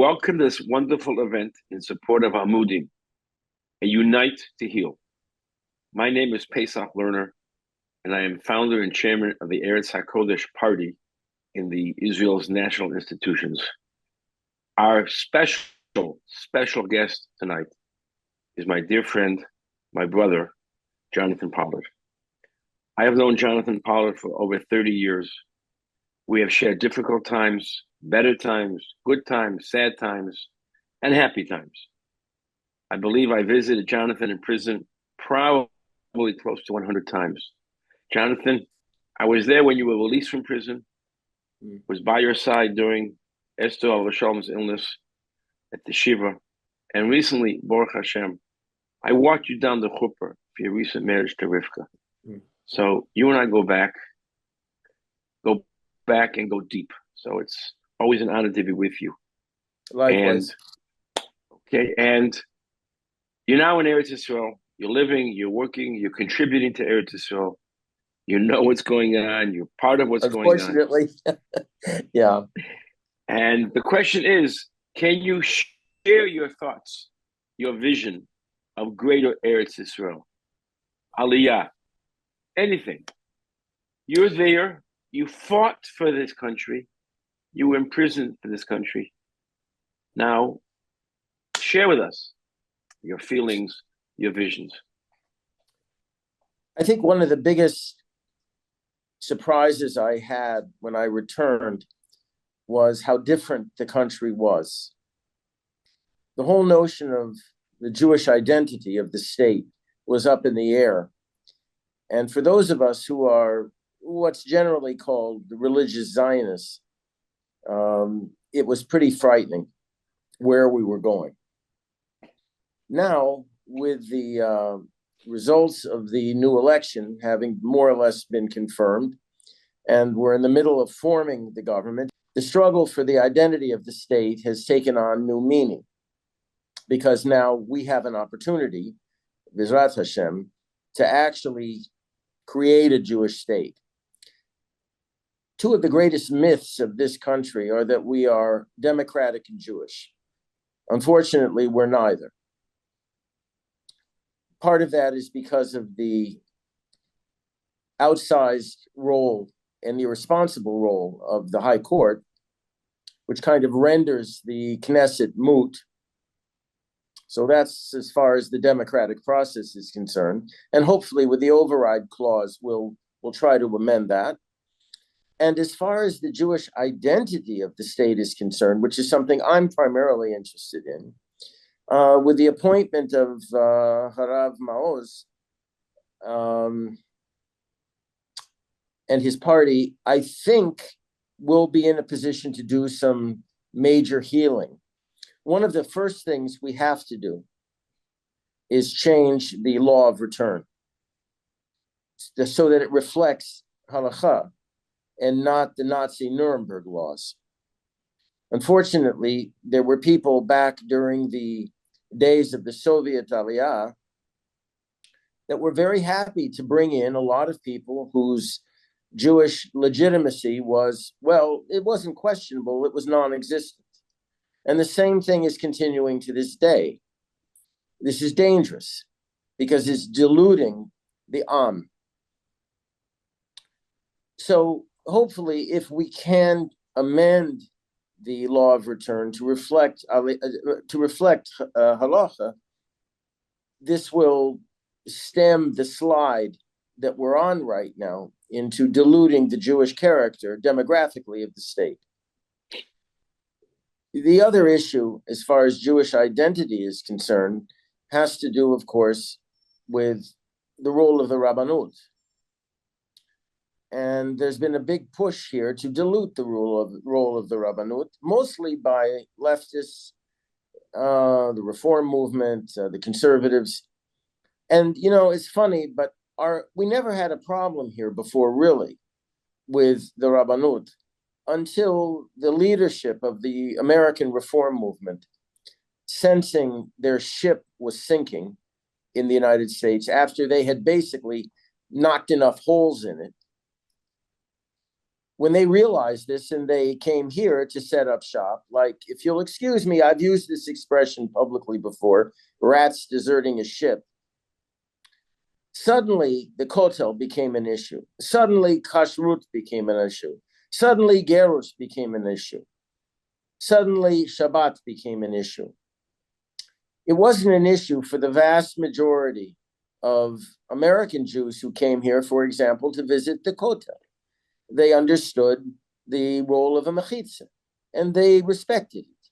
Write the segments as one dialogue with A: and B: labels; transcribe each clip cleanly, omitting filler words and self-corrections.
A: welcome this wonderful event in support of Amudim, a Unite to Heal. My name is Pesach Lerner, and I am founder and chairman of the Eretz HaKodesh Party in the Israel's national institutions. Our special guest tonight is my dear friend, my brother, Jonathan Pollard. I have known Jonathan Pollard for over 30 years. We have shared difficult times, better times, good times, sad times, and happy times. I believe I visited Jonathan in prison probably close to 100 times. Jonathan, I was there when you were released from prison, was by your side during Esther Al-Shalom's illness at the Shiva, and recently, Baruch Hashem, I walked you down the chuppah for your recent marriage to Rivka. So you and I go back and go deep. So it's always an honor to be with you.
B: Likewise.
A: And you're now in Eretz Yisrael. You're living, you're working, you're contributing to Eretz Yisrael. You know what's going on. You're part of what's going on.
B: Unfortunately, yeah.
A: And the question is, can you share your thoughts, your vision of greater Eretz Yisrael? Aliyah, anything. You're there. You fought for this country. You were imprisoned for this country. Now, share with us your feelings, your visions.
B: I think one of the biggest surprises I had when I returned was how different the country was. The whole notion of the Jewish identity of the state was up in the air. And for those of us who are what's generally called the religious Zionists, it was pretty frightening where we were going. Now, with the results of the new election having more or less been confirmed, and we're in the middle of forming the government, the struggle for the identity of the state has taken on new meaning, because now we have an opportunity, B'ezrat Hashem, to actually create a Jewish state. Two of the greatest myths of this country are that we are democratic and Jewish. Unfortunately, we're neither. Part of that is because of the outsized role and the irresponsible role of the High Court, which kind of renders the Knesset moot. So that's as far as the democratic process is concerned. And hopefully with the override clause, we'll try to amend that. And as far as the Jewish identity of the state is concerned, which is something I'm primarily interested in, with the appointment of Harav Maoz and his party, I think we'll be in a position to do some major healing. One of the first things we have to do is change the law of return so that it reflects halakha and not the Nazi Nuremberg laws. Unfortunately, there were people back during the days of the Soviet Aliyah that were very happy to bring in a lot of people whose Jewish legitimacy was, well, it wasn't questionable, it was non-existent. And the same thing is continuing to this day. This is dangerous because it's diluting the Am. So hopefully, if we can amend the law of return to reflect halacha, this will stem the slide that we're on right now into diluting the Jewish character demographically of the state. The other issue, as far as Jewish identity is concerned, has to do, of course, with the role of the Rabbanut. And there's been a big push here to dilute the role of the Rabbanut, mostly by leftists, the Reform movement, the conservatives. And, you know, it's funny, but we never had a problem here before, really, with the Rabbanut until the leadership of the American Reform movement, sensing their ship was sinking in the United States after they had basically knocked enough holes in it, When they realized this and they came here to set up shop, like, if you'll excuse me, I've used this expression publicly before, rats deserting a ship. Suddenly, the kotel became an issue. Suddenly, kashrut became an issue. Suddenly, gerus became an issue. Suddenly, Shabbat became an issue. It wasn't an issue for the vast majority of American Jews who came here, for example, to visit the kotel. They understood the role of a mechitza, and they respected it.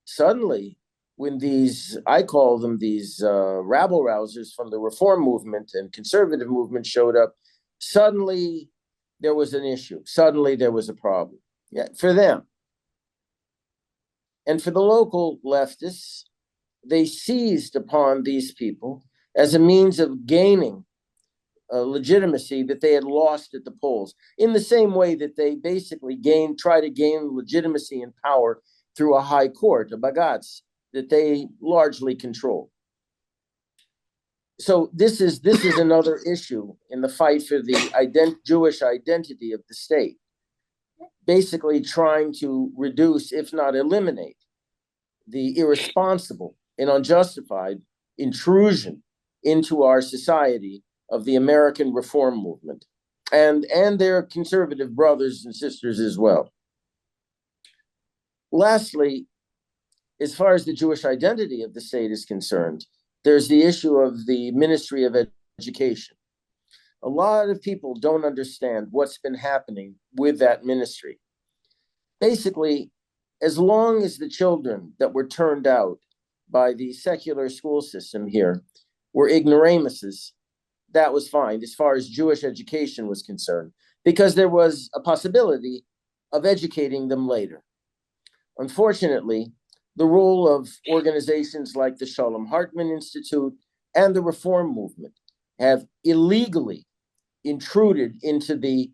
B: Suddenly, when these, I call them these rabble rousers from the reform movement and conservative movement showed up, suddenly there was an issue. Suddenly there was a problem. Yeah, for them. And for the local leftists, they seized upon these people as a means of gaining legitimacy that they had lost at the polls, in the same way that they basically try to gain legitimacy and power through a high court, a bagatz, that they largely control. So this is another issue in the fight for the Jewish identity of the state, basically trying to reduce, if not eliminate, the irresponsible and unjustified intrusion into our society of the American reform movement and their conservative brothers and sisters as well. Lastly, as far as the Jewish identity of the state is concerned, there's the issue of the Ministry of Education. A lot of people don't understand what's been happening with that ministry. Basically, as long as the children that were turned out by the secular school system here were ignoramuses, that was fine as far as Jewish education was concerned, because there was a possibility of educating them later. Unfortunately, the role of organizations like the Shalom Hartman Institute and the Reform Movement have illegally intruded into the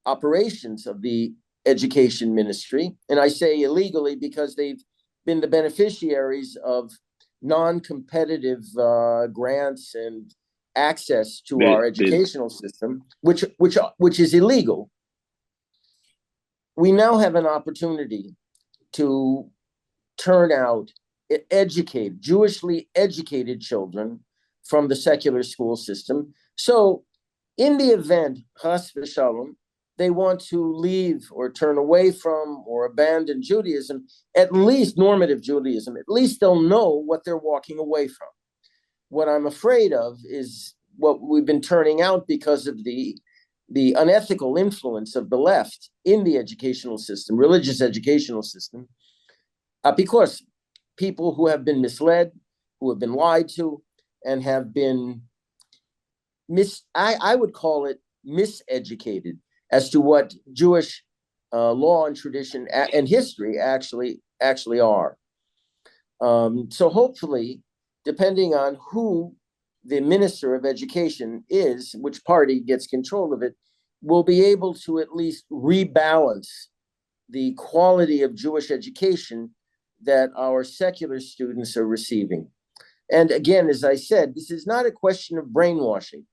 B: operations of the education ministry. And I say illegally because they've been the beneficiaries of non-competitive grants and access to our educational system, which is illegal. We now have an opportunity to turn out Jewishly educated children from the secular school system. So in the event, chas v'shalom, they want to leave or turn away from or abandon Judaism, at least normative Judaism, at least they'll know what they're walking away from. What I'm afraid of is what we've been turning out because of the unethical influence of the left in the educational system, religious educational system, because people who have been misled, who have been lied to, and have been I would call it miseducated as to what Jewish law and tradition and history actually are. So hopefully, depending on who the Minister of Education is, which party gets control of it, we'll be able to at least rebalance the quality of Jewish education that our secular students are receiving. And again, as I said, this is not a question of brainwashing.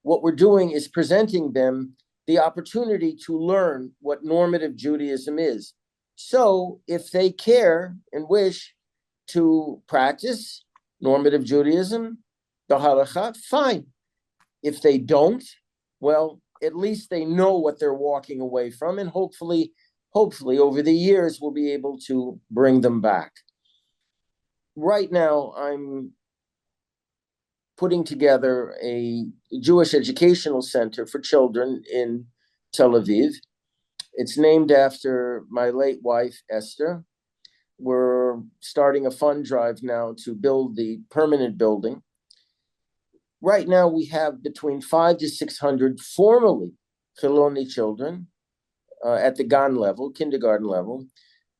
B: What we're doing is presenting them the opportunity to learn what normative Judaism is. So if they care and wish to practice normative Judaism, the halakha, fine. If they don't, well, at least they know what they're walking away from, and hopefully over the years, we'll be able to bring them back. Right now, I'm putting together a Jewish educational center for children in Tel Aviv. It's named after my late wife, Esther. We're starting a fund drive now to build the permanent building. Right now, we have between 500 to 600 formally Chiloni children at the Gan level, kindergarten level,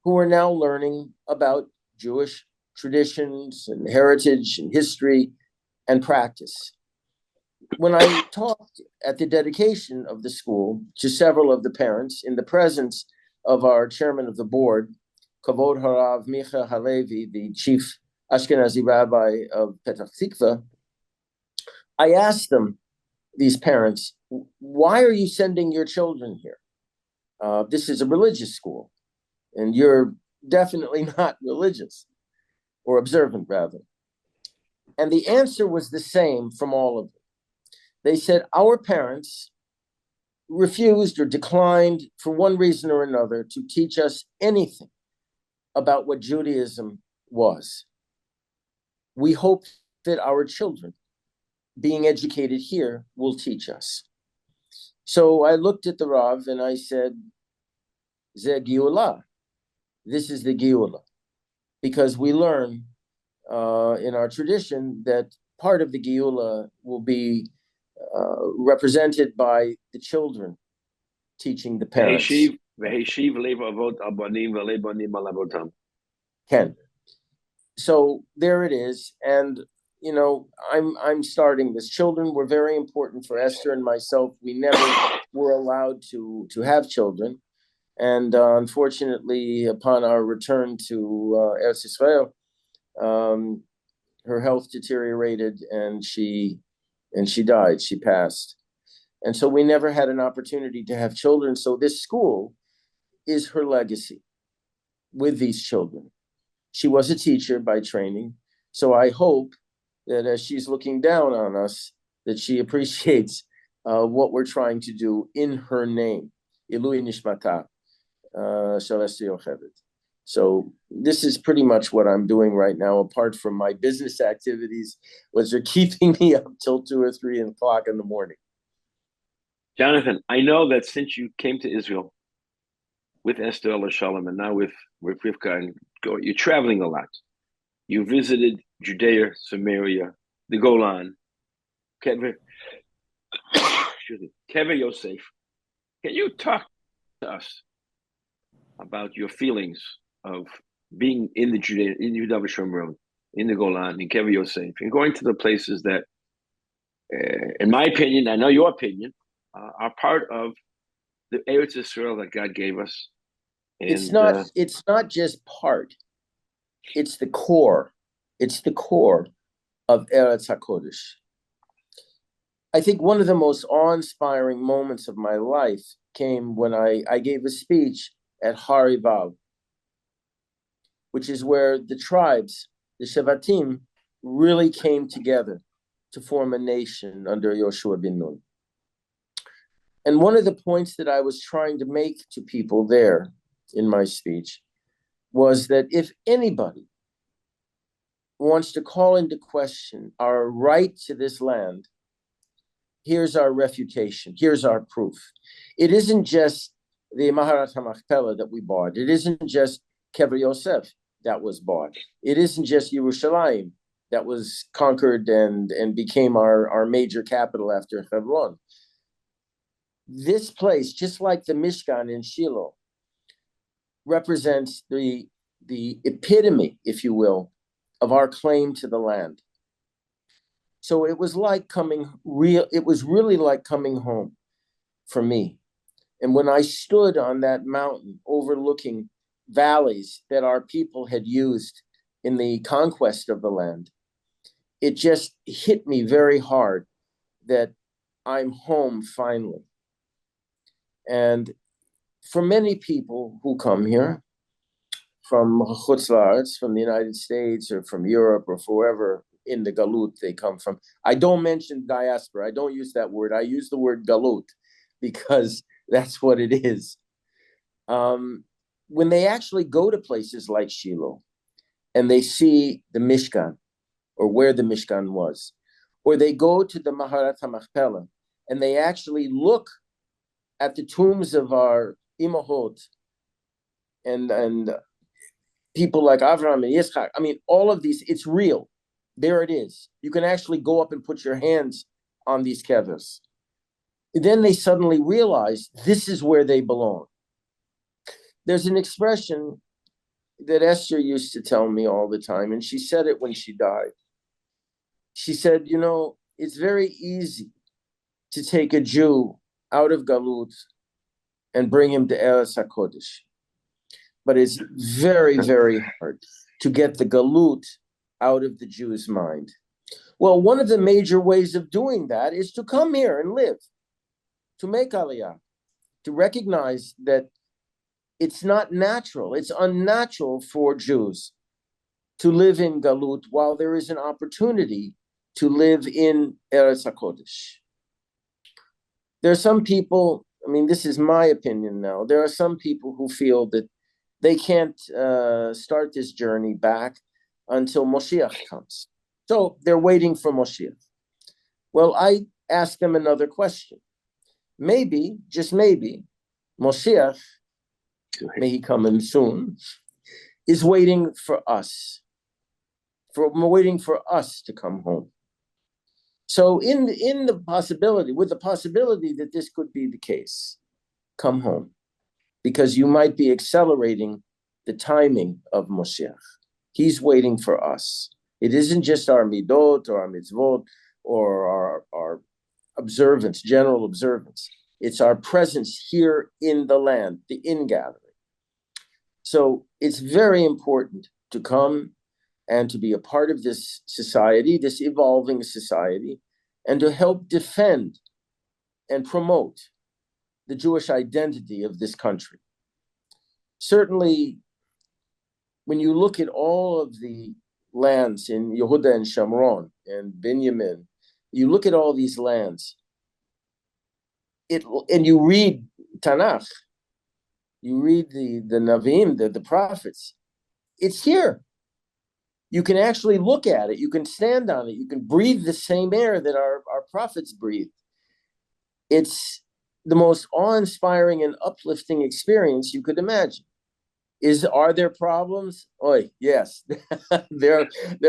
B: who are now learning about Jewish traditions and heritage and history and practice. When I talked at the dedication of the school to several of the parents in the presence of our chairman of the board, Kavod Harav Micha Halevi, the chief Ashkenazi rabbi of Petach Tikva, I asked them, these parents, why are you sending your children here? This is a religious school, and you're definitely not religious or observant, rather. And the answer was the same from all of them. They said, our parents refused or declined for one reason or another to teach us anything about what Judaism was. We hope that our children, being educated here, will teach us. So I looked at the Rav and I said, Ze Giulah. This is the Giulah. Because we learn in our tradition that part of the Giulah will be represented by the children teaching the parents. Ken. So there it is. And you know, I'm starting this. Children were very important for Esther and myself. We never were allowed to have children. And unfortunately, upon our return to Eretz Israel, her health deteriorated and she died. She passed. And so we never had an opportunity to have children. So this school is her legacy with these children. She was a teacher by training. So I hope that as she's looking down on us, that she appreciates what we're trying to do in her name. Ilui Nishmata, Shalesti Yocheved. So this is pretty much what I'm doing right now, apart from my business activities, which are keeping me up till 2 or 3 o'clock in the morning.
A: Jonathan, I know that since you came to Israel with Esther Shalom and now with Rivka, and you're traveling a lot. You visited Judea, Samaria, the Golan, Kever Yosef. Can you talk to us about your feelings of being in the Judea, in Yehuda V'Shomron, in the Golan, in Kever Yosef, and going to the places that, in my opinion, I know your opinion, are part of the Eretz Israel that God gave us. And,
B: it's not just part. It's the core. It's the core of Eretz HaKodesh. I think one of the most awe-inspiring moments of my life came when I gave a speech at Har Ivav, which is where the tribes, the Shevatim, really came together to form a nation under Yoshua bin Nun. And one of the points that I was trying to make to people there in my speech was that if anybody wants to call into question our right to this land, here's our refutation, here's our proof. It isn't just the Maharat HaMachpelah that we bought. It isn't just Kever Yosef that was bought. It isn't just Yerushalayim that was conquered and became our major capital after Hebron. This place, just like the Mishkan in Shiloh, represents the epitome, if you will, of our claim to the land. So it was really like coming home for me. And when I stood on that mountain overlooking valleys that our people had used in the conquest of the land, it just hit me very hard that I'm home finally. And for many people who come here from Chutz La'aretz, from the United States or from Europe or wherever in the Galut they come from, I don't mention diaspora. I don't use that word. I use the word Galut because that's what it is. When they actually go to places like Shiloh and they see the Mishkan or where the Mishkan was, or they go to the Maharat HaMachpelah and they actually look at the tombs of our Imahot and people like Avraham and Yitzchak, I mean, all of these, it's real. There it is. You can actually go up and put your hands on these kevers. Then they suddenly realize this is where they belong. There's an expression that Esther used to tell me all the time, and she said it when she died. She said, you know, it's very easy to take a Jew out of Galut and bring him to Eretz HaKodesh. But it's very, very hard to get the Galut out of the Jew's mind. Well, one of the major ways of doing that is to come here and live, to make Aliyah, to recognize that it's not natural, it's unnatural for Jews to live in Galut while there is an opportunity to live in Eretz HaKodesh. There are some people, I mean, this is my opinion now, there are some people who feel that they can't start this journey back until Moshiach comes. So they're waiting for Moshiach. Well, I ask them another question. Maybe, just maybe, Moshiach, may he come in soon, is waiting for us, waiting for us to come home. So in the possibility, with the possibility that this could be the case, come home, because you might be accelerating the timing of Moshiach. He's waiting for us. It isn't just our midot or our mitzvot or our observance, general observance. It's our presence here in the land, the ingathering. So it's very important to come and to be a part of this society, this evolving society, and to help defend and promote the Jewish identity of this country. Certainly, when you look at all of the lands in Yehuda and Shamron and Binyamin, you look at all these lands, and you read Tanakh, you read the Navim, the prophets, it's here. You can actually look at it, you can stand on it, you can breathe the same air that our prophets breathed. It's the most awe-inspiring and uplifting experience you could imagine. Are there problems? Yes, there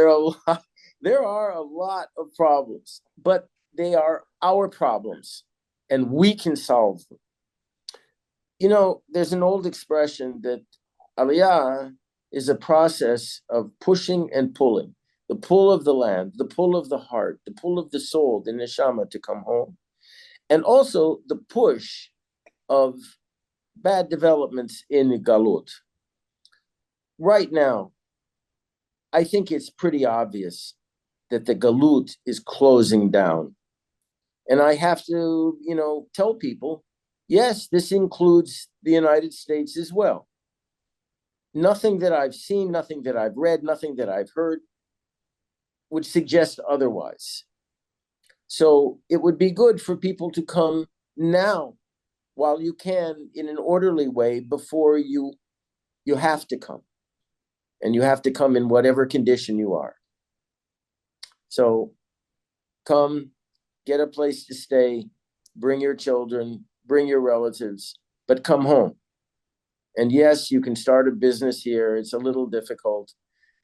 B: are a lot of problems, but they are our problems, and we can solve them. You know, there's an old expression that Aliyah is a process of pushing and pulling, the pull of the land, the pull of the heart, the pull of the soul, the neshama to come home, and also the push of bad developments in Galut. Right now, I think it's pretty obvious that the Galut is closing down. And I have to, tell people, yes, this includes the United States as well. Nothing that I've seen, nothing that I've read, nothing that I've heard would suggest otherwise. So it would be good for people to come now while you can in an orderly way before you have to come. And you have to come in whatever condition you are. So come, get a place to stay, bring your children, bring your relatives, but come home. And yes, you can start a business here. It's a little difficult.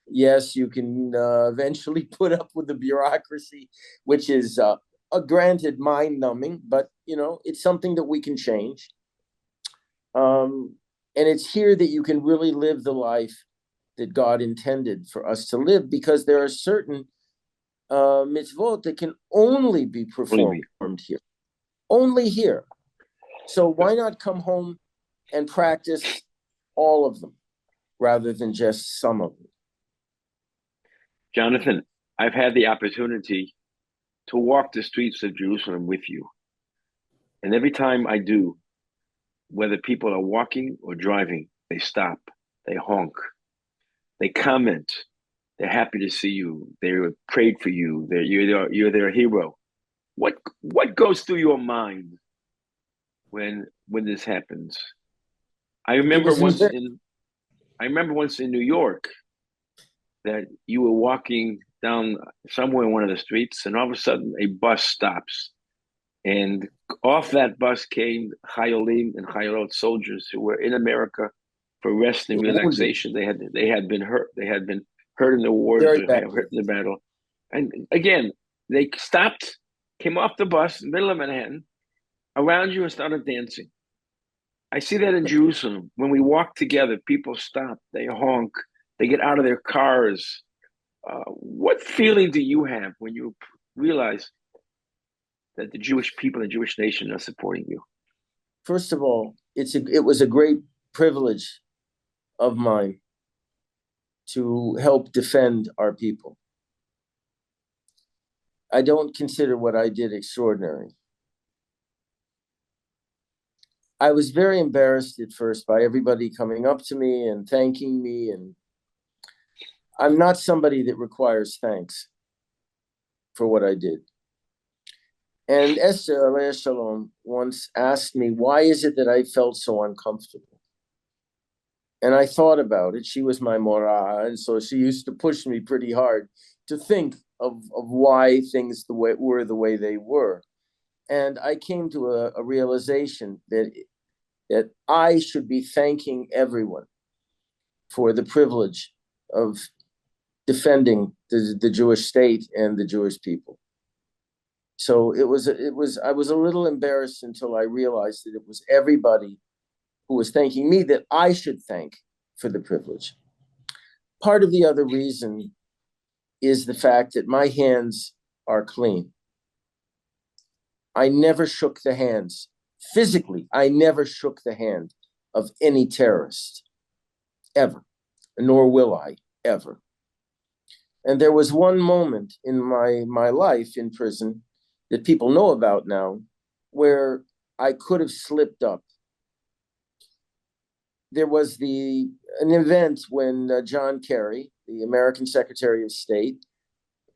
B: Yes, you can eventually put up with the bureaucracy, which is a granted mind-numbing, but it's something that we can change. And it's here that you can really live the life that God intended for us to live, because there are certain mitzvot that can only be performed here, only here. So why not come home and practice all of them rather than just some of them?
A: Jonathan, I've had the opportunity to walk the streets of Jerusalem with you. And every time I do, whether people are walking or driving, they stop, they honk, they comment, they're happy to see you, they prayed for you, you're their hero. What goes through your mind when this happens? I remember once in New York that you were walking down somewhere in one of the streets, and all of a sudden a bus stops, and off that bus came Chayolim and Chayolot, soldiers who were in America for rest and relaxation. They had been hurt. They had been hurt in the wars, hurt in the battle, and again they stopped, came off the bus in the middle of Manhattan, around you, and started dancing. I see that in Jerusalem. When we walk together, people stop, they honk, they get out of their cars. What feeling do you have when you realize that the Jewish people and the Jewish nation are supporting you?
B: First of all, it was a great privilege of mine to help defend our people. I don't consider what I did extraordinary. I was very embarrassed at first by everybody coming up to me and thanking me. And I'm not somebody that requires thanks for what I did. And Esther, alayha shalom, once asked me, why is it that I felt so uncomfortable? And I thought about it. She was my morah, and so she used to push me pretty hard to think of why things were the way they were. And I came to a realization that I should be thanking everyone for the privilege of defending the Jewish state and the Jewish people. So I was a little embarrassed until I realized that it was everybody who was thanking me that I should thank for the privilege. Part of the other reason is the fact that my hands are clean. I never shook the hands, physically, I never shook the hand of any terrorist, ever, nor will I, ever. And there was one moment in my life in prison that people know about now, where I could have slipped up. There was an event when John Kerry, the American Secretary of State,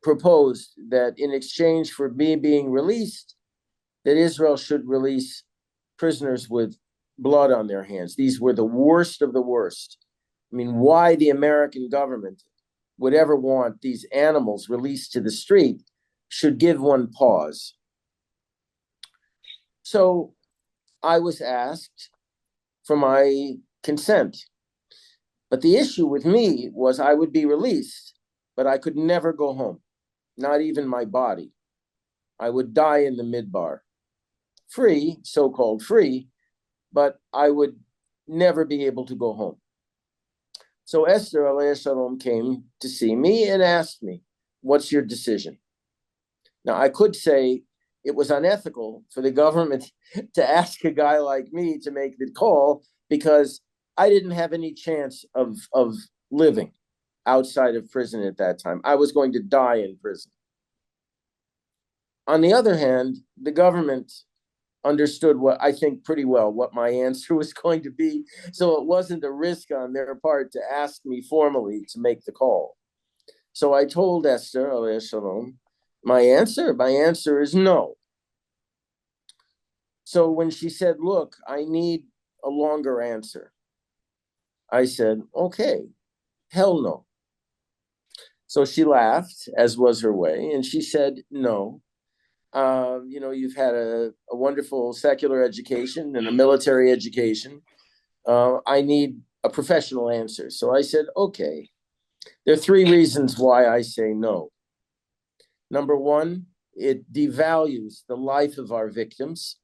B: proposed that in exchange for me being released, that Israel should release prisoners with blood on their hands. These were the worst of the worst. I mean, why the American government would ever want these animals released to the street should give one pause. So I was asked for my consent. But the issue with me was I would be released, but I could never go home, not even my body. I would die in the midbar. Free, so-called free, but I would never be able to go home. So Esther, alayha shalom, came to see me and asked me, what's your decision? Now, I could say it was unethical for the government to ask a guy like me to make the call because I didn't have any chance of living outside of prison at that time. I was going to die in prison. On the other hand, the government understood what I think pretty well what my answer was going to be. So it wasn't a risk on their part to ask me formally to make the call. So I told Esther, alayha shalom, my answer is no. So when she said, look, I need a longer answer, I said, okay, hell no. So she laughed, as was her way, and she said, no. You've had a wonderful secular education and a military education. I need a professional answer. So I said, okay. There are three reasons why I say no. Number one, it devalues the life of our victims.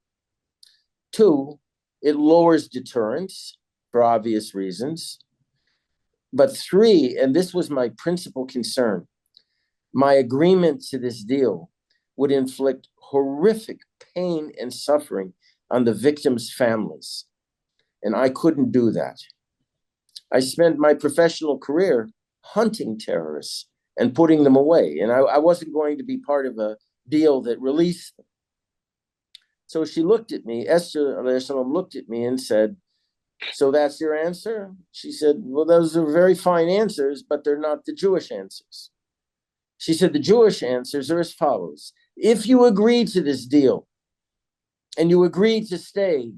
B: Two, it lowers deterrence for obvious reasons. But three, and this was my principal concern, my agreement to this deal would inflict horrific pain and suffering on the victims' families. And I couldn't do that. I spent my professional career hunting terrorists and putting them away. And I wasn't going to be part of a deal that released them. So she looked at me, Esther alayhi salam looked at me and said, so that's your answer? She said, well, those are very fine answers, but they're not the Jewish answers. She said, the Jewish answers are as follows. If you agree to this deal and you agree to stay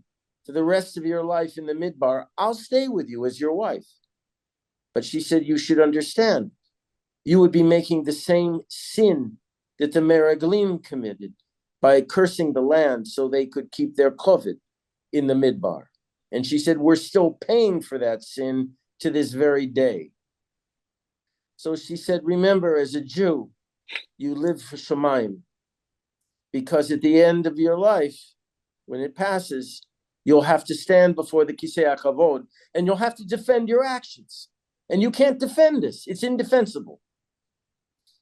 B: for the rest of your life in the midbar, I'll stay with you as your wife. But she said, you should understand, you would be making the same sin that the Meraglim committed by cursing the land so they could keep their kovid in the midbar. And she said, we're still paying for that sin to this very day. So she said, remember, as a Jew, you live for Shemaim, because at the end of your life, when it passes, you'll have to stand before the Kisei HaKavod, and you'll have to defend your actions. And you can't defend this. It's indefensible.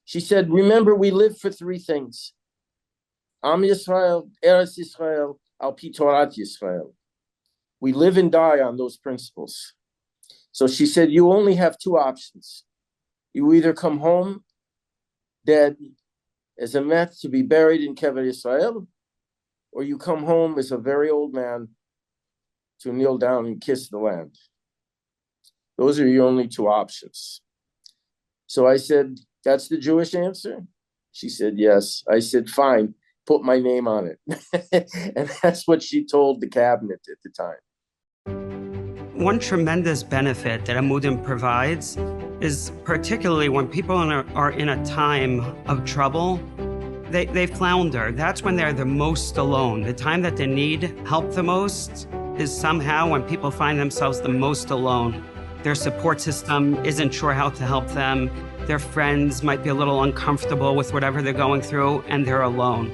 B: She said, remember, we live for three things. Am Yisrael, Eretz Yisrael, Al Pi Torat Yisrael. We live and die on those principles. So she said, you only have two options. You either come home dead as a met to be buried in Kever Yisrael, or you come home as a very old man to kneel down and kiss the land. Those are your only two options. So I said, that's the Jewish answer? She said, yes. I said, fine, put my name on it. And that's what she told the cabinet at the time.
C: One tremendous benefit that Amudim provides is particularly when people are in a time of trouble, they flounder. That's when they're the most alone. The time that they need help the most is somehow when people find themselves the most alone. Their support system isn't sure how to help them. Their friends might be a little uncomfortable with whatever they're going through, and they're alone.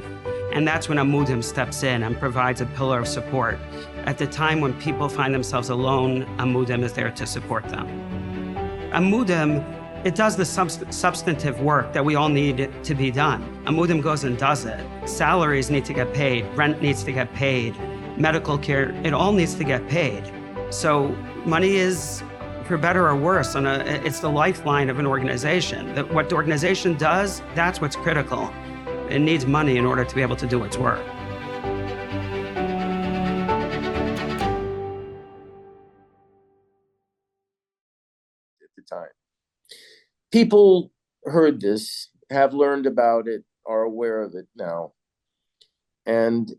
C: And that's when Amudim steps in and provides a pillar of support. At the time when people find themselves alone, Amudim is there to support them. Amudim, it does the substantive work that we all need to be done. Amudim goes and does it. Salaries need to get paid, rent needs to get paid, medical care, it all needs to get paid. So money is, for better or worse, it's the lifeline of an organization. What the organization does, that's what's critical. It needs money in order to be able to do its work.
B: At the time, people heard this, have learned about it, are aware of it now. And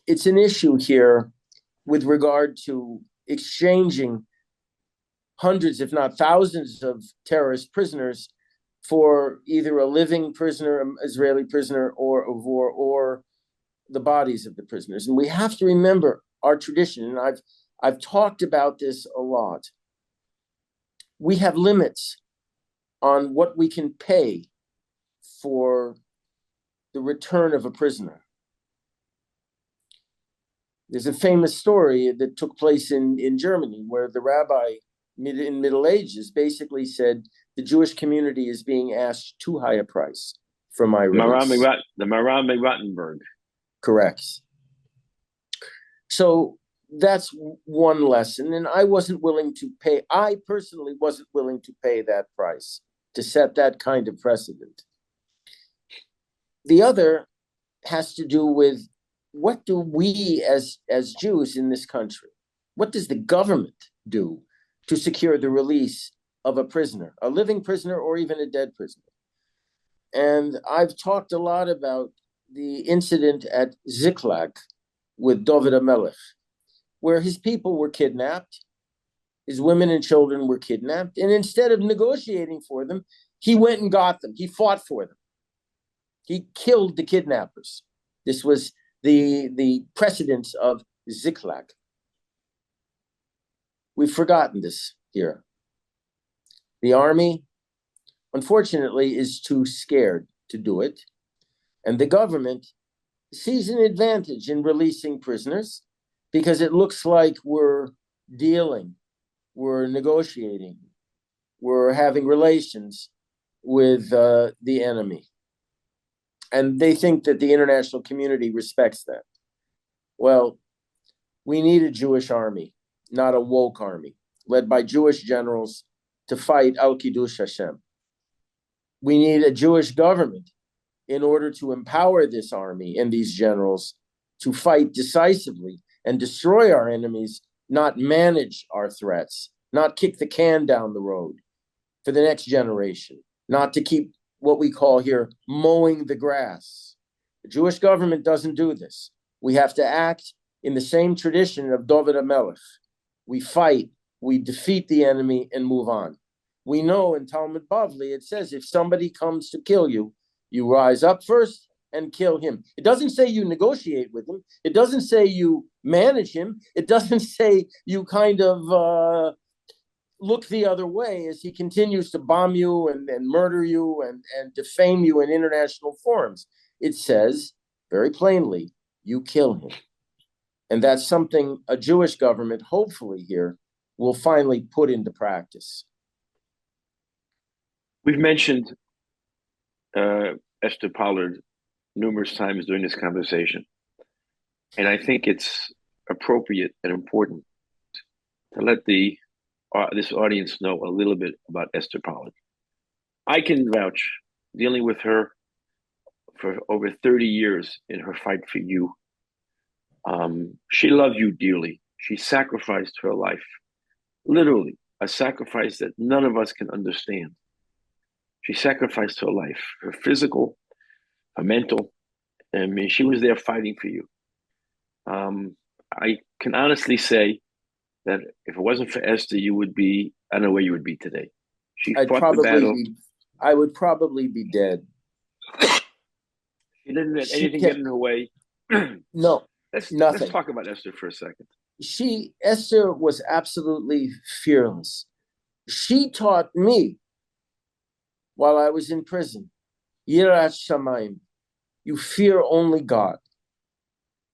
B: it's an issue here with regard to exchanging hundreds, if not thousands, of terrorist prisoners for either a living prisoner, an Israeli prisoner, or of war, or the bodies of the prisoners. And we have to remember our tradition, and I've talked about this a lot. We have limits on what we can pay for the return of a prisoner. There's a famous story that took place in Germany where the rabbi in Middle Ages basically said the Jewish community is being asked too high a price for my release.
A: The Maram Rottenberg.
B: Correct. So that's one lesson. And I personally wasn't willing to pay that price to set that kind of precedent. The other has to do with what do we as Jews in this country, what does the government do to secure the release of a prisoner, a living prisoner or even a dead prisoner? And I've talked a lot about the incident at Ziklag with David HaMelech, where his people were kidnapped, his women and children were kidnapped, and instead of negotiating for them, he went and got them. He fought for them. He killed the kidnappers. This was the precedence of Ziklag. We've forgotten this here. The army, unfortunately, is too scared to do it. And the government sees an advantage in releasing prisoners because it looks like we're dealing, we're negotiating, we're having relations with the enemy. And they think that the international community respects that. Well, we need a Jewish army, not a woke army, led by Jewish generals to fight Al-Kiddush Hashem. We need a Jewish government in order to empower this army and these generals to fight decisively and destroy our enemies, not manage our threats, not kick the can down the road for the next generation, not to keep what we call here mowing the grass. The Jewish government doesn't do this. We have to act in the same tradition of David HaMelech. We fight, we defeat the enemy, and move on. We know in Talmud Bavli, it says if somebody comes to kill you, you rise up first and kill him. It doesn't say you negotiate with him. It doesn't say you manage him. It doesn't say you kind of look the other way as he continues to bomb you and murder you and defame you in international forums. It says very plainly, you kill him. And that's something a Jewish government, hopefully here, will finally put into practice.
A: We've mentioned Esther Pollard numerous times during this conversation. And I think it's appropriate and important to let this audience know a little bit about Esther Pollard. I can vouch, dealing with her for over 30 years in her fight for you. She loved you dearly. She sacrificed her life, literally a sacrifice that none of us can understand. She sacrificed her life, her physical, her mental. I mean, she was there fighting for you. I can honestly say that if it wasn't for Esther, you would be, I don't know where you would be today. She fought the battle.
B: I would probably be dead.
A: She didn't let anything get in her way.
B: No,
A: let's
B: nothing.
A: talk about Esther for a second.
B: Esther was absolutely fearless. She taught me while I was in prison, Yirat Shamayim, you fear only God.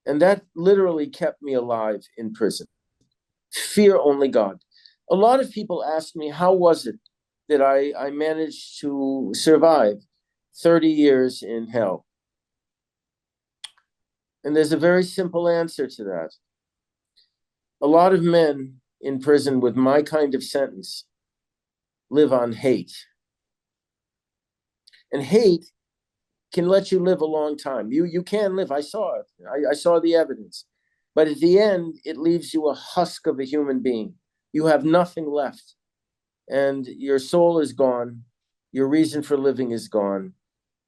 B: And that literally kept me alive in prison. Fear only God. A lot of people ask me, how was it that I managed to survive 30 years in hell? And there's a very simple answer to that. A lot of men in prison with my kind of sentence live on hate. And hate can let you live a long time. You can live. I saw it. I saw the evidence. But at the end, it leaves you a husk of a human being. You have nothing left. And your soul is gone. Your reason for living is gone.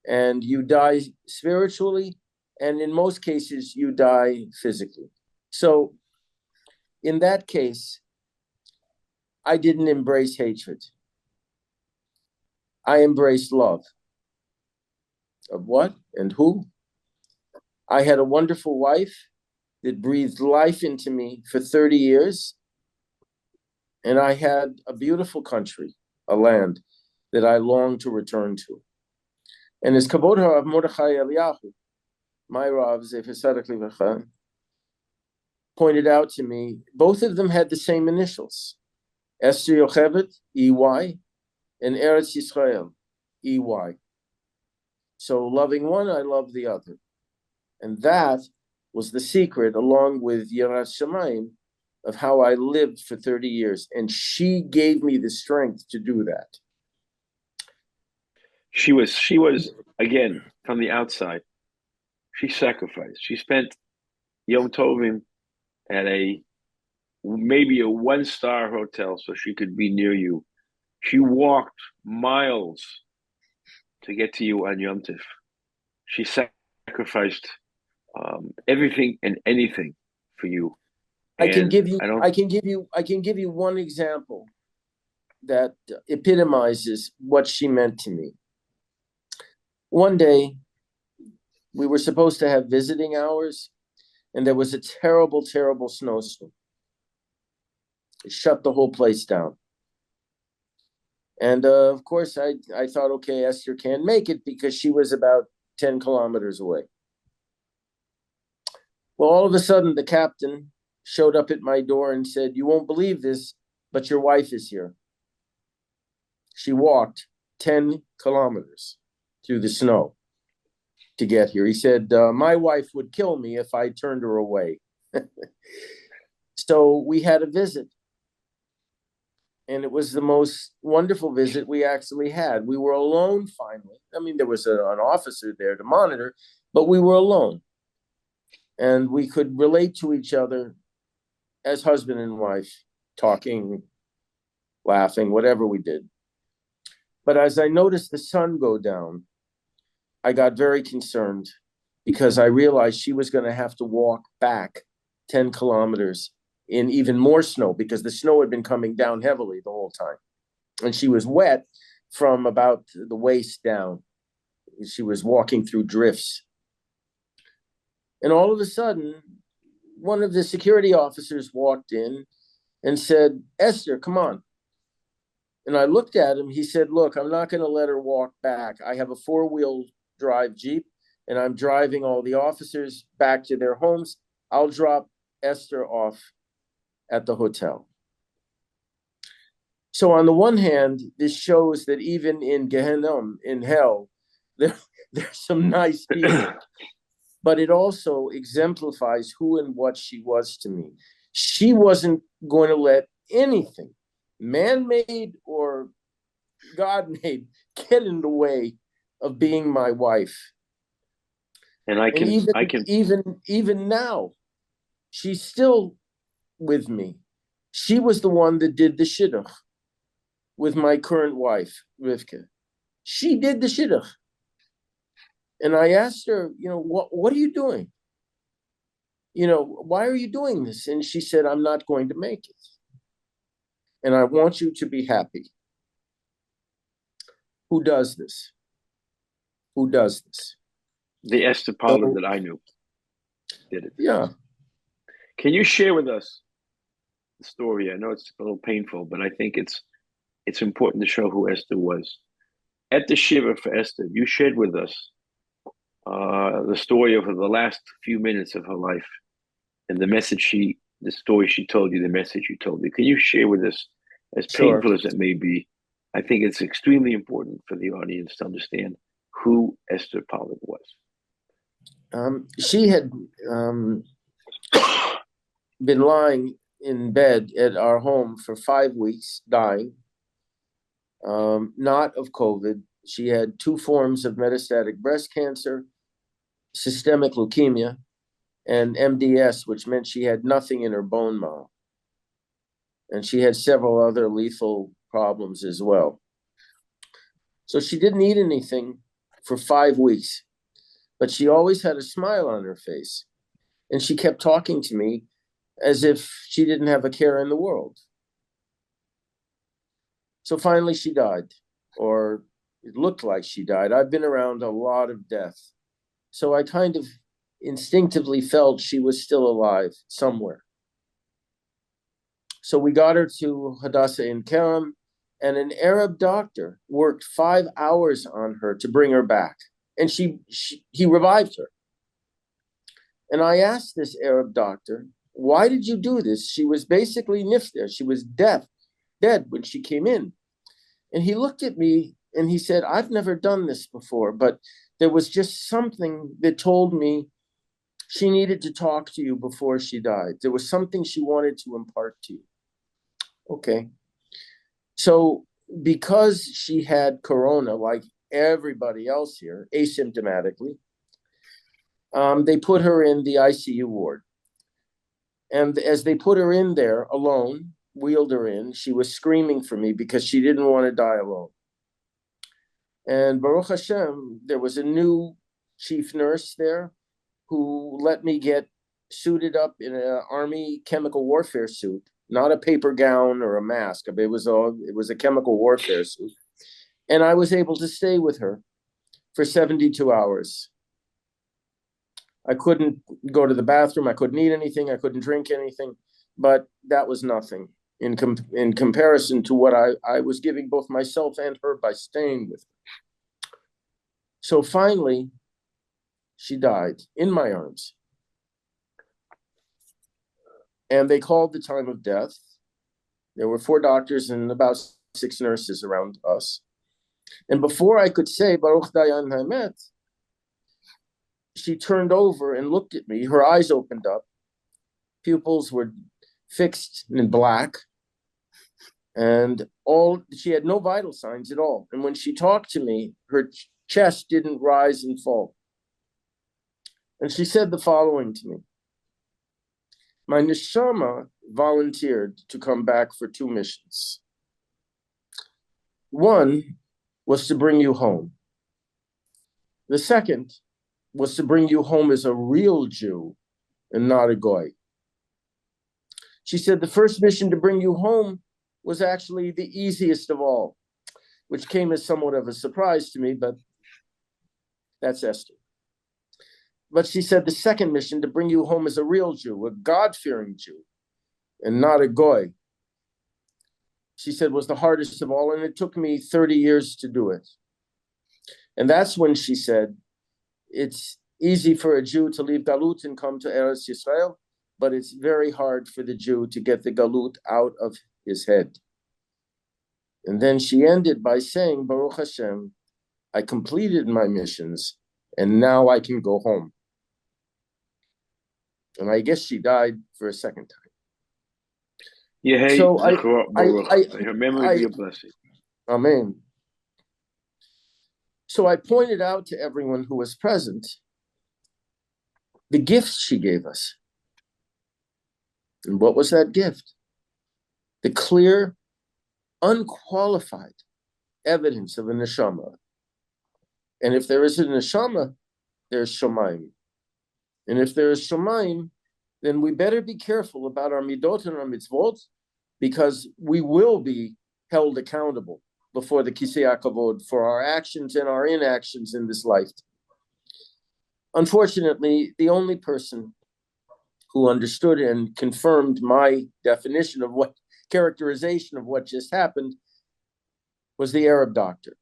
B: And you die spiritually. And in most cases, you die physically. So in that case, I didn't embrace hatred. I embraced love. Of what and who? I had a wonderful wife that breathed life into me for 30 years. And I had a beautiful country, a land that I longed to return to. And as Kavod Harav Mordechai Eliyahu, my Rav Zefer Tzaddik Livracha, pointed out to me, both of them had the same initials, Esther Yocheved, EY, and Eretz Yisrael, EY. So loving one, I love the other. And that was the secret, along with Yirat Shamayim, of how I lived for 30 years. And she gave me the strength to do that.
A: She was again, from the outside, she sacrificed. She spent Yom Tovim at maybe a 1-star hotel so she could be near you. She walked miles to get to you on Yom Tov. She sacrificed everything and anything for you.
B: I can give you one example that epitomizes what she meant to me. One day, we were supposed to have visiting hours, and there was a terrible, terrible snowstorm. It shut the whole place down. And of course, I thought, okay, Esther can't make it because she was about 10 kilometers away. Well, all of a sudden, the captain showed up at my door and said, you won't believe this, but your wife is here. She walked 10 kilometers through the snow to get here. He said, my wife would kill me if I turned her away. So we had a visit. And it was the most wonderful visit we actually had. We were alone finally. I mean, there was an officer there to monitor, but we were alone. And we could relate to each other as husband and wife, talking, laughing, whatever we did. But as I noticed the sun go down, I got very concerned because I realized she was going to have to walk back 10 kilometers in even more snow because the snow had been coming down heavily the whole time. And she was wet from about the waist down. She was walking through drifts. And all of a sudden, one of the security officers walked in and said, Esther, come on. And I looked at him. He said, look, I'm not going to let her walk back. I have a 4-wheel drive Jeep, and I'm driving all the officers back to their homes. I'll drop Esther off at the hotel. So on the one hand, this shows that even in Gehenna, in hell, there's some nice people. But it also exemplifies who and what she was to me. She wasn't going to let anything, man-made or God-made, get in the way of being my wife.
A: And even
B: now, she's still with me. She was the one that did the shidduch with my current wife, Rivka. She did the shidduch. And I asked her, what are you doing? Why are you doing this? And she said, I'm not going to make it. And I want you to be happy. Who does this? Who does this?
A: The Esther Pollard that I knew did it.
B: Yeah.
A: Can you share with us the story? I know it's a little painful, but I think it's important to show who Esther was. At the Shiva for Esther, you shared with us the story of the last few minutes of her life and the story she told you, the message you told you. Can you share with us, as
B: Sure.
A: painful as it may be, I think it's extremely important for the audience to understand who Esther Pollard was.
B: She had been lying in bed at our home for 5 weeks, dying, not of COVID. She had 2 forms of metastatic breast cancer, systemic leukemia, and MDS, which meant she had nothing in her bone marrow. And she had several other lethal problems as well. So she didn't eat anything for 5 weeks, but she always had a smile on her face. And she kept talking to me as if she didn't have a care in the world. So finally she died, or it looked like she died. I've been around a lot of death. So I kind of instinctively felt she was still alive somewhere. So we got her to Hadassah in Kerem, and an Arab doctor worked 5 hours on her to bring her back. And he revived her. And I asked this Arab doctor, why did you do this? She was basically nifter. She was dead when she came in. And he looked at me and he said, I've never done this before, but there was just something that told me she needed to talk to you before she died. There was something she wanted to impart to you. Okay. So because she had corona, like everybody else here, asymptomatically, they put her in the ICU ward. And as they put her in there alone, wheeled her in, she was screaming for me because she didn't want to die alone. And Baruch Hashem, there was a new chief nurse there who let me get suited up in an Army chemical warfare suit, not a paper gown or a mask. It was a chemical warfare suit. And I was able to stay with her for 72 hours. I couldn't go to the bathroom. I couldn't eat anything. I couldn't drink anything. But that was nothing in comparison to what I was giving both myself and her by staying with her. So finally, she died in my arms. And they called the time of death. There were 4 doctors and about 6 nurses around us. And before I could say Baruch Dayan Hamet, she turned over and looked at me. Her eyes opened up. Pupils were fixed in black. And she had no vital signs at all. And when she talked to me, her chest didn't rise and fall. And she said the following to me. My neshama volunteered to come back for 2 missions. One was to bring you home. The second was to bring you home as a real Jew and not a goy. She said the first mission to bring you home was actually the easiest of all, which came as somewhat of a surprise to me, but that's Esther. But she said the second mission to bring you home as a real Jew, a God-fearing Jew, and not a goy, she said was the hardest of all, and it took me 30 years to do it. And that's when she said, it's easy for a Jew to leave Galut and come to Eretz Yisrael, but it's very hard for the Jew to get the Galut out of his head. And then she ended by saying, Baruch Hashem, I completed my missions, and now I can go home. And I guess she died for a second time.
A: So her memory be a blessing.
B: Amen. So I pointed out to everyone who was present the gifts she gave us. And what was that gift? The clear, unqualified evidence of a neshama. And if there is a neshama, there's shomayim. And if there is shomayim, then we better be careful about our midot and our mitzvot, because we will be held accountable before the Kisei HaKavod for our actions and our inactions in this life. Unfortunately, the only person who understood and confirmed my definition of what characterization of what just happened was the Arab doctor.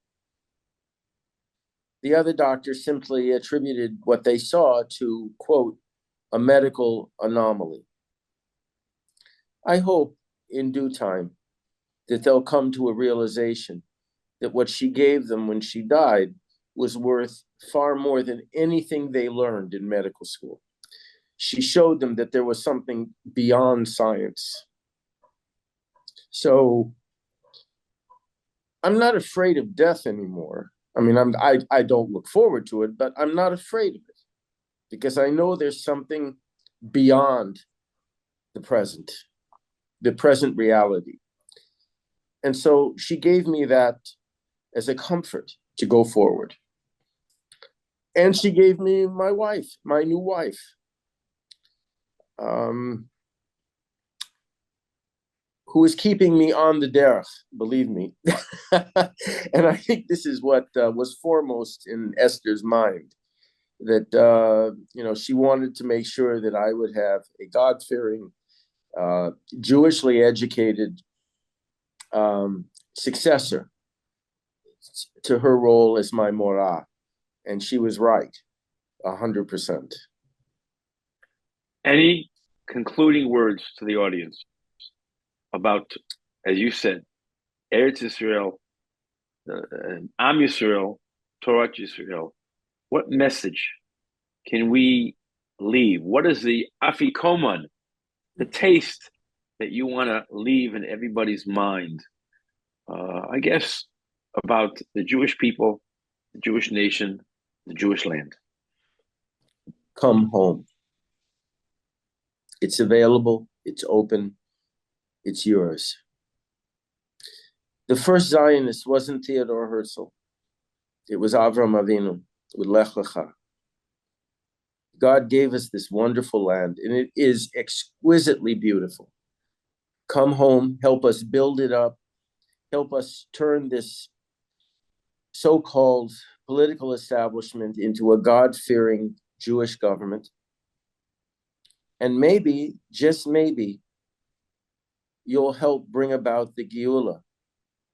B: The other doctors simply attributed what they saw to, quote, a medical anomaly. I hope in due time that they'll come to a realization that what she gave them when she died was worth far more than anything they learned in medical school. She showed them that there was something beyond science. So I'm not afraid of death anymore. I mean, I don't look forward to it, but I'm not afraid of it because I know there's something beyond the present reality. And so she gave me that as a comfort to go forward. And she gave me my wife, my new wife. Who is keeping me on the derech, believe me. And I think this is what was foremost in Esther's mind, that she wanted to make sure that I would have a God-fearing, Jewishly educated successor to her role as my morah. And she was right, 100%.
A: Any concluding words to the audience about, as you said, Eretz Yisrael, Am Yisrael, Torah Yisrael? What message can we leave? What is the afikoman, the taste that you want to leave in everybody's mind? I guess about the Jewish people, the Jewish nation, the Jewish land.
B: Come home. It's available. It's open. It's yours. The first Zionist wasn't Theodore Herzl. It was Avram Avinu with Lech Lecha. God gave us this wonderful land, and it is exquisitely beautiful. Come home, help us build it up, help us turn this so-called political establishment into a God-fearing Jewish government. And maybe, just maybe, you'll help bring about the Geula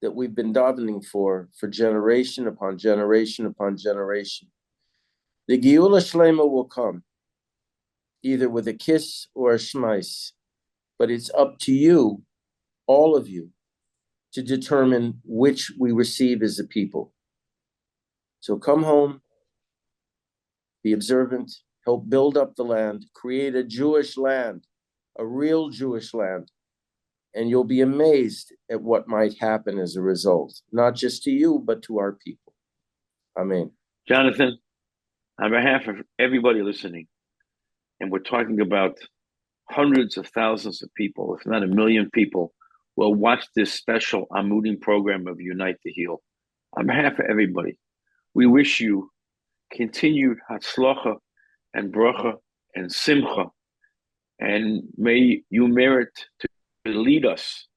B: that we've been davening for generation upon generation upon generation. The Geula Shlema will come, either with a kiss or a shmais, but it's up to you, all of you, to determine which we receive as a people. So come home, be observant, help build up the land, create a Jewish land, a real Jewish land, and you'll be amazed at what might happen as a result, not just to you, but to our people. Amen.
A: Jonathan, on behalf of everybody listening, and we're talking about hundreds of thousands of people, if not 1 million people, will watch this special Amudim program of Unite to Heal. On behalf of everybody, we wish you continued hatzlacha and bracha and simcha, and may you merit to lead us,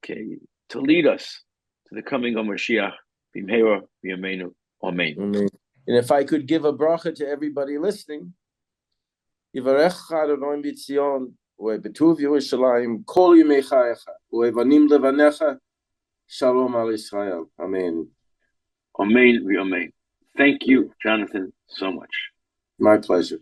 A: to lead us to the coming of Mashiach, b'mheira b'yameinu, amen.
B: Amen. And if I could give a bracha to everybody listening, Yivarecha Adonai b'tzion, u'betuv Yerushalayim, kol yimei chayecha, u'evanim levanecha, shalom al Yisrael. Amen.
A: Amen, amen. Thank you, Jonathan, so much.
B: My pleasure.